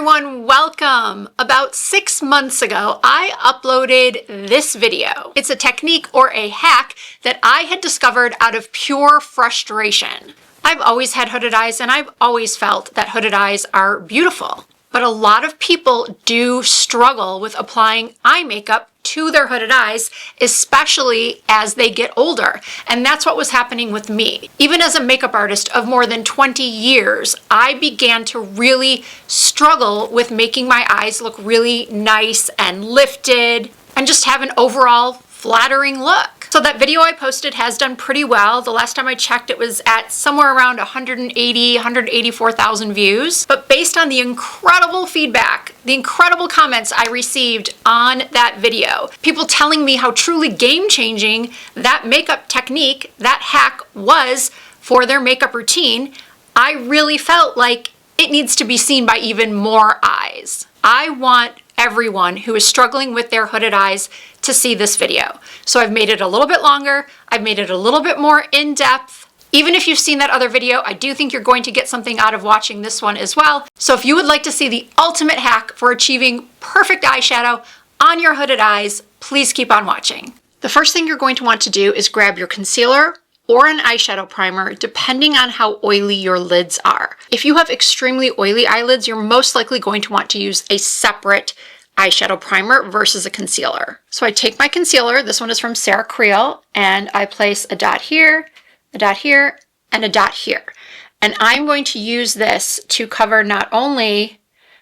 everyone, welcome! About 6 months ago, I uploaded this video. It's a technique or a hack that I had discovered out of pure frustration. I've always had hooded eyes and I've always felt that hooded eyes are beautiful. But a lot of people do struggle with applying eye makeup to their hooded eyes, especially as they get older. And that's what was happening with me. Even as a makeup artist of more than 20 years, I began to really struggle with making my eyes look really nice and lifted and just have an overall flattering look. So that video I posted has done pretty well. The last time I checked, it was at somewhere around 184,000 views. But based on the incredible feedback, the incredible comments I received on that video, people telling me how truly game-changing that makeup technique, that hack was for their makeup routine, I really felt like it needs to be seen by even more eyes. I want everyone who is struggling with their hooded eyes to see this video. So I've made it a little bit longer, I've made it a little bit more in-depth. Even if you've seen that other video, I do think you're going to get something out of watching this one as well. So if you would like to see the ultimate hack for achieving perfect eyeshadow on your hooded eyes, please keep on watching. The first thing you're going to want to do is grab your concealer or an eyeshadow primer, depending on how oily your lids are. If you have extremely oily eyelids, you're most likely going to want to use a separate eyeshadow primer versus a concealer. So I take my concealer, this one is from Sarah Creel, and I place a dot here, a dot here, and a dot here. And I'm going to use this to cover not only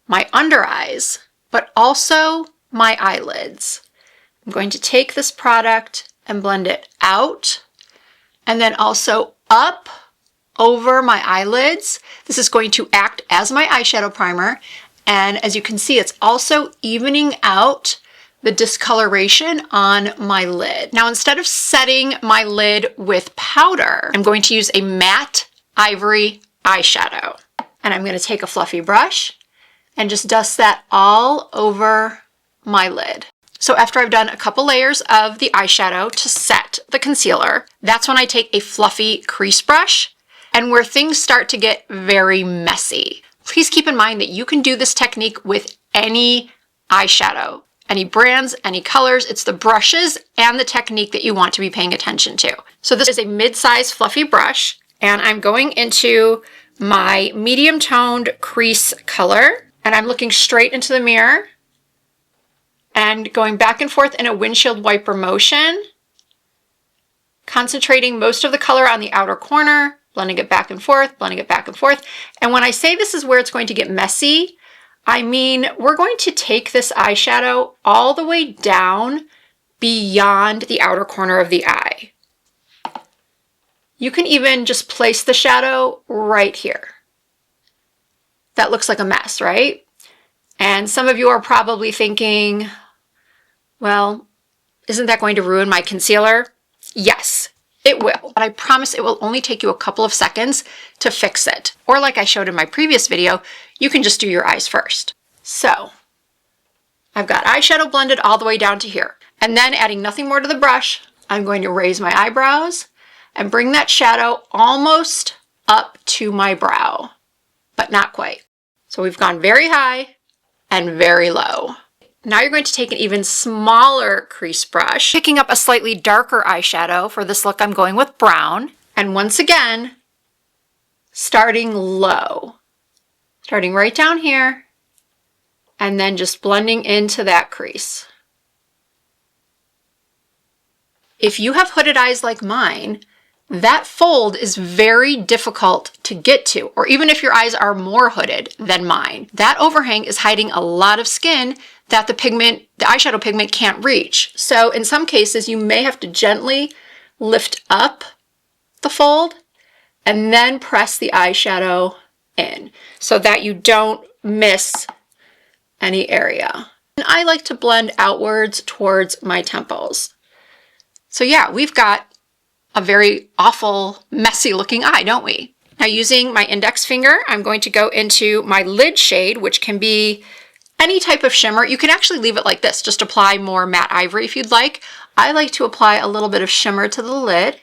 my under eyes, but also my eyelids. I'm going to take this product and blend it out, and then also up over my eyelids. This is going to act as my eyeshadow primer. And as you can see, it's also evening out the discoloration on my lid. Now, instead of setting my lid with powder, I'm going to use a matte ivory eyeshadow. And I'm going to take a fluffy brush and just dust that all over my lid. So after I've done a couple layers of the eyeshadow to set the concealer, that's when I take a fluffy crease brush, and where things start to get very messy. Please keep in mind that you can do this technique with any eyeshadow, any brands, any colors. It's the brushes and the technique that you want to be paying attention to. So this is a mid-size fluffy brush, and I'm going into my medium toned crease color, and I'm looking straight into the mirror and going back and forth in a windshield wiper motion, concentrating most of the color on the outer corner, blending it back and forth, blending it back and forth. And when I say this is where it's going to get messy, I mean we're going to take this eyeshadow all the way down beyond the outer corner of the eye. You can even just place the shadow right here. That looks like a mess, right? And some of you are probably thinking, well, isn't that going to ruin my concealer? Yes, it will. But I promise it will only take you a couple of seconds to fix it. Or like I showed in my previous video, you can just do your eyes first. So I've got eyeshadow blended all the way down to here. And then adding nothing more to the brush, I'm going to raise my eyebrows and bring that shadow almost up to my brow, but not quite. So we've gone very high and very low. Now you're going to take an even smaller crease brush, picking up a slightly darker eyeshadow. For this look, I'm going with brown. And once again, starting low. Starting right down here, and then just blending into that crease. If you have hooded eyes like mine, that fold is very difficult to get to, or even if your eyes are more hooded than mine, that overhang is hiding a lot of skin that the eyeshadow pigment can't reach. So in some cases, you may have to gently lift up the fold and then press the eyeshadow in so that you don't miss any area. And I like to blend outwards towards my temples. So yeah, we've got a very awful, messy looking eye, don't we? Now using my index finger, I'm going to go into my lid shade, which can be any type of shimmer. You can actually leave it like this, just apply more matte ivory if you'd like. I like to apply a little bit of shimmer to the lid,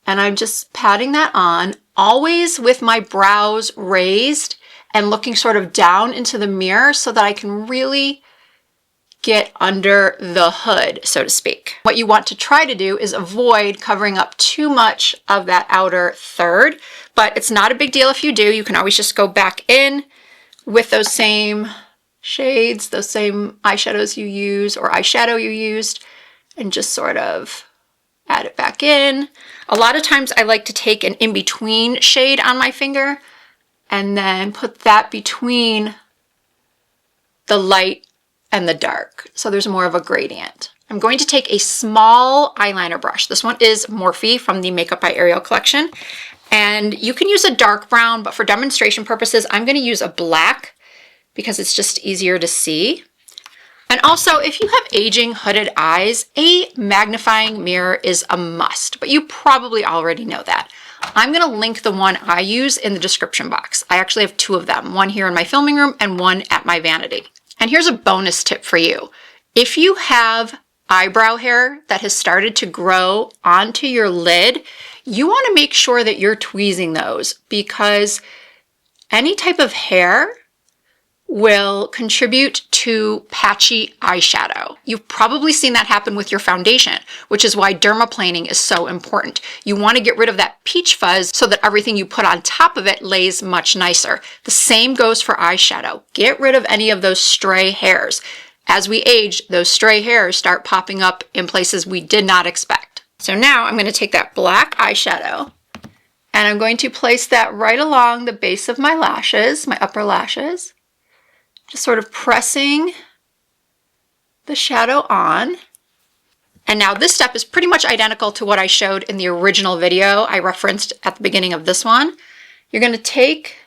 and I'm just patting that on, always with my brows raised and looking sort of down into the mirror so that I can really get under the hood, so to speak. What you want to try to do is avoid covering up too much of that outer third, but it's not a big deal if you do. You can always just go back in with those same shades, those same eyeshadows you use or eyeshadow you used, and just sort of add it back in. A lot of times I like to take an in-between shade on my finger and then put that between the light and the dark, so there's more of a gradient. I'm going to take a small eyeliner brush. This one is Morphe from the Makeup by Ariel collection, and you can use a dark brown, but for demonstration purposes, I'm going to use a black because it's just easier to see. And also, if you have aging hooded eyes, a magnifying mirror is a must, but you probably already know that. I'm going to link the one I use in the description box. I actually have two of them, one here in my filming room and one at my vanity. And here's a bonus tip for you. If you have eyebrow hair that has started to grow onto your lid, you want to make sure that you're tweezing those, because any type of hair will contribute to patchy eyeshadow. You've probably seen that happen with your foundation, which is why dermaplaning is so important. You want to get rid of that peach fuzz so that everything you put on top of it lays much nicer. The same goes for eyeshadow. Get rid of any of those stray hairs. As we age, those stray hairs start popping up in places we did not expect. So now I'm going to take that black eyeshadow and I'm going to place that right along the base of my lashes, my upper lashes. Just sort of pressing the shadow on. And now this step is pretty much identical to what I showed in the original video I referenced at the beginning of this one. You're going to take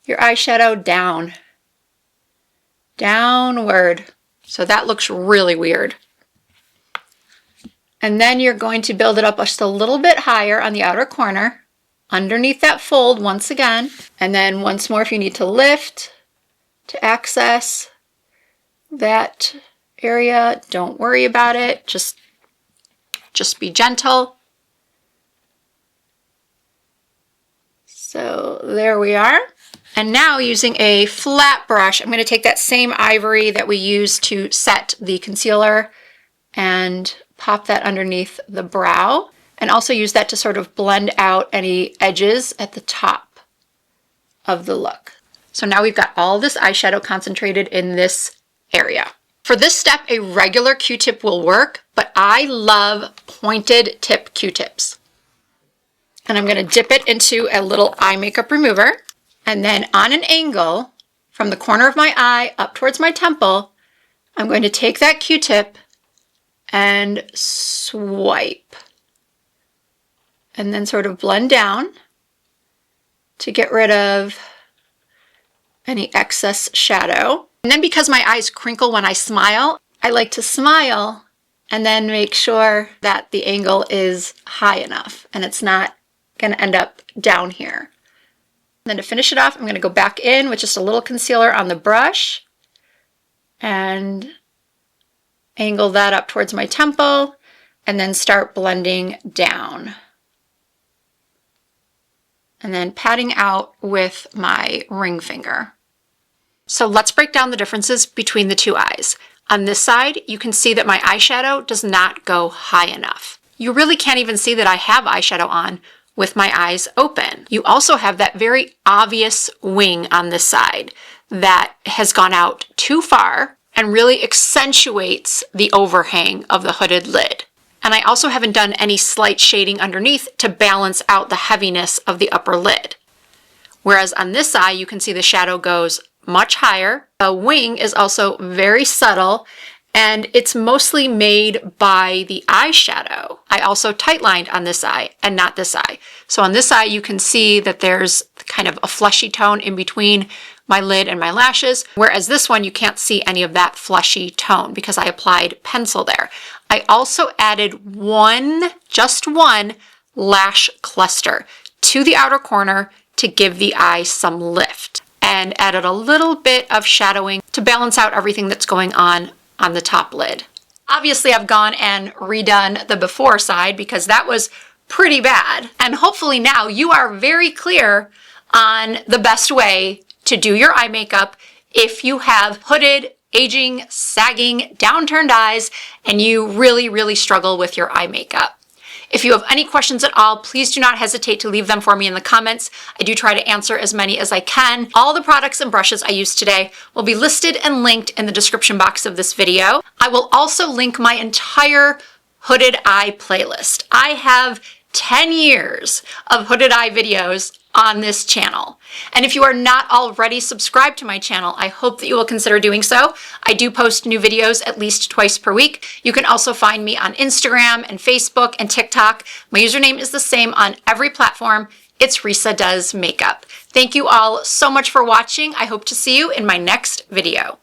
your eyeshadow downward. So that looks really weird. And then you're going to build it up just a little bit higher on the outer corner, underneath that fold once again. And then once more if you need to lift to access that area, don't worry about it. Just be gentle. So there we are. And now using a flat brush, I'm going to take that same ivory that we used to set the concealer and pop that underneath the brow, and also use that to sort of blend out any edges at the top of the look. So now we've got all this eyeshadow concentrated in this area. For this step, a regular Q-tip will work, but I love pointed tip Q-tips. And I'm going to dip it into a little eye makeup remover, and then on an angle from the corner of my eye up towards my temple, I'm going to take that Q-tip and swipe, and then sort of blend down to get rid of any excess shadow. And then because my eyes crinkle when I smile, I like to smile and then make sure that the angle is high enough and it's not going to end up down here. And then to finish it off, I'm going to go back in with just a little concealer on the brush and angle that up towards my temple and then start blending down. And then patting out with my ring finger. So let's break down the differences between the two eyes. On this side, you can see that my eyeshadow does not go high enough. You really can't even see that I have eyeshadow on with my eyes open. You also have that very obvious wing on this side that has gone out too far and really accentuates the overhang of the hooded lid. And I also haven't done any slight shading underneath to balance out the heaviness of the upper lid. Whereas on this side, you can see the shadow goes much higher. The wing is also very subtle, and it's mostly made by the eyeshadow. I also tightlined on this eye and not this eye. So on this eye, you can see that there's kind of a fleshy tone in between my lid and my lashes, whereas this one, you can't see any of that fleshy tone because I applied pencil there. I also added just one lash cluster to the outer corner to give the eye some lift, and added a little bit of shadowing to balance out everything that's going on the top lid. Obviously, I've gone and redone the before side because that was pretty bad. And hopefully now you are very clear on the best way to do your eye makeup if you have hooded, aging, sagging, downturned eyes, and you really, really struggle with your eye makeup. If you have any questions at all, please do not hesitate to leave them for me in the comments. I do try to answer as many as I can. All the products and brushes I used today will be listed and linked in the description box of this video. I will also link my entire hooded eye playlist. I have 10 years of hooded eye videos on this channel. And if you are not already subscribed to my channel, I hope that you will consider doing so. I do post new videos at least twice per week. You can also find me on Instagram and Facebook and TikTok. My username is the same on every platform. It's Risa Does Makeup. Thank you all so much for watching. I hope to see you in my next video.